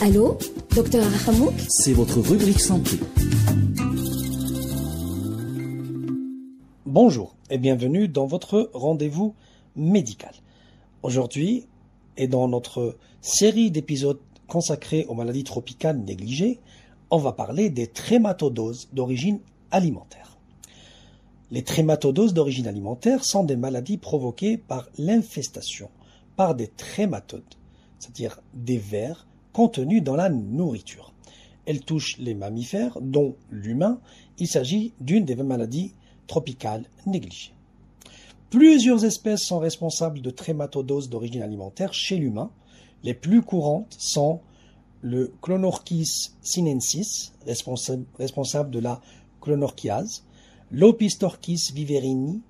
Allô, docteur Hamouk? C'est votre rubrique santé. Bonjour et bienvenue dans votre rendez-vous médical. Aujourd'hui, et dans notre série d'épisodes consacrés aux maladies tropicales négligées, on va parler des trématodoses d'origine alimentaire. Les trématodoses d'origine alimentaire sont des maladies provoquées par l'infestation par des trématodes, c'est-à-dire des vers contenus dans la nourriture. Elles touchent les mammifères, dont l'humain. Il s'agit d'une des maladies tropicales négligées. Plusieurs espèces sont responsables de trématodoses d'origine alimentaire chez l'humain. Les plus courantes sont le Clonorchis sinensis, responsable de la clonorchiase, l'Opistorchis viverini,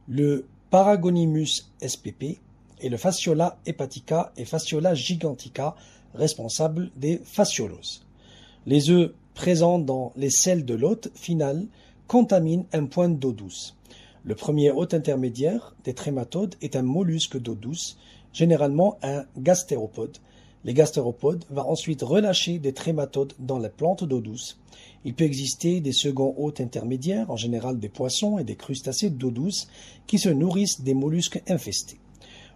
le Paragonimus spp et le Fasciola hepatica et Fasciola gigantica, responsables des fascioloses. Les œufs présents dans les selles de l'hôte final contaminent un point d'eau douce. Le premier hôte intermédiaire des trématodes est un mollusque d'eau douce, généralement un gastéropode. Les gastéropodes vont ensuite relâcher des trématodes dans les plantes d'eau douce. Il peut exister des seconds hôtes intermédiaires, en général des poissons et des crustacés d'eau douce, qui se nourrissent des mollusques infestés.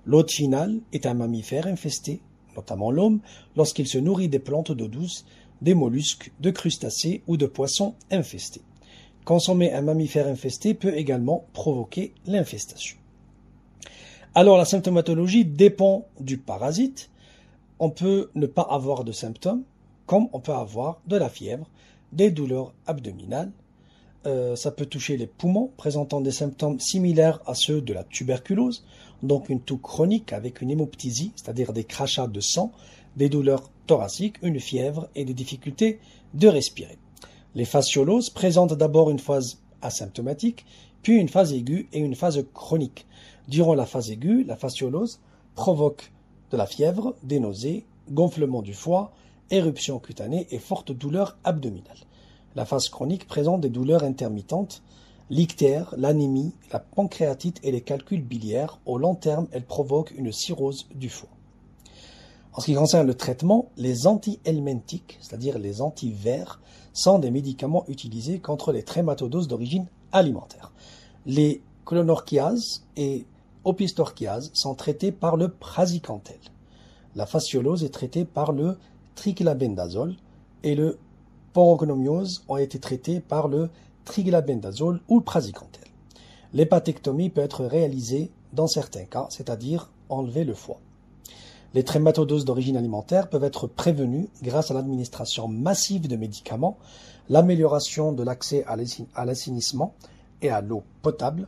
L'hôte final est un mammifère infesté, notamment l'homme, lorsqu'il se nourrit des plantes d'eau douce, des mollusques, de crustacés ou de poissons infestés. Consommer un mammifère infesté peut également provoquer l'infestation. Alors la symptomatologie dépend du parasite. On peut ne pas avoir de symptômes, comme on peut avoir de la fièvre, des douleurs abdominales. Ça peut toucher les poumons, présentant des symptômes similaires à ceux de la tuberculose, donc une toux chronique avec une hémoptysie, c'est-à-dire des crachats de sang, des douleurs thoraciques, une fièvre et des difficultés de respirer. Les fascioloses présentent d'abord une phase asymptomatique, puis une phase aiguë et une phase chronique. Durant la phase aiguë, la fasciolose provoque de la fièvre, des nausées, gonflement du foie, éruption cutanée et forte douleur abdominale. La phase chronique présente des douleurs intermittentes, l'ictère, l'anémie, la pancréatite et les calculs biliaires. Au long terme, elle provoque une cirrhose du foie. En ce qui concerne le traitement, les antihelminthiques, c'est-à-dire les antivers, sont des médicaments utilisés contre les trématodoses d'origine alimentaire. Les clonorchiases et opistorchiases sont traités par le praziquantel. La fasciolose est traitée par le triclabendazole et le porognomiose ont été traités par le triclabendazole ou le praziquantel. L'hépatectomie peut être réalisée dans certains cas, c'est-à-dire enlever le foie. Les trématodoses d'origine alimentaire peuvent être prévenues grâce à l'administration massive de médicaments, l'amélioration de l'accès à l'assainissement et à l'eau potable,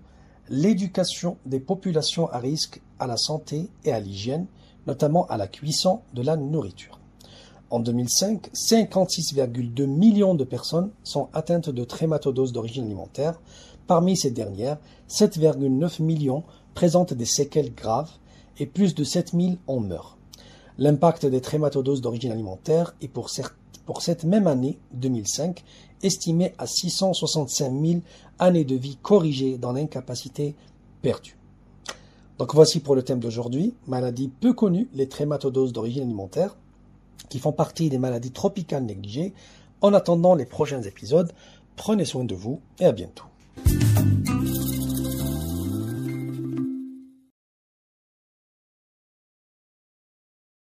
l'éducation des populations à risque à la santé et à l'hygiène, notamment à la cuisson de la nourriture. En 2005, 56,2 millions de personnes sont atteintes de trématodoses d'origine alimentaire. Parmi ces dernières, 7,9 millions présentent des séquelles graves et plus de 7 000 en meurent. L'impact des trématodoses d'origine alimentaire est pour cette même année, 2005, estimé à 665 000 années de vie corrigées dans l'incapacité perdue. Donc voici pour le thème d'aujourd'hui, maladies peu connues, les trématodoses d'origine alimentaire, qui font partie des maladies tropicales négligées. En attendant les prochains épisodes, prenez soin de vous et à bientôt.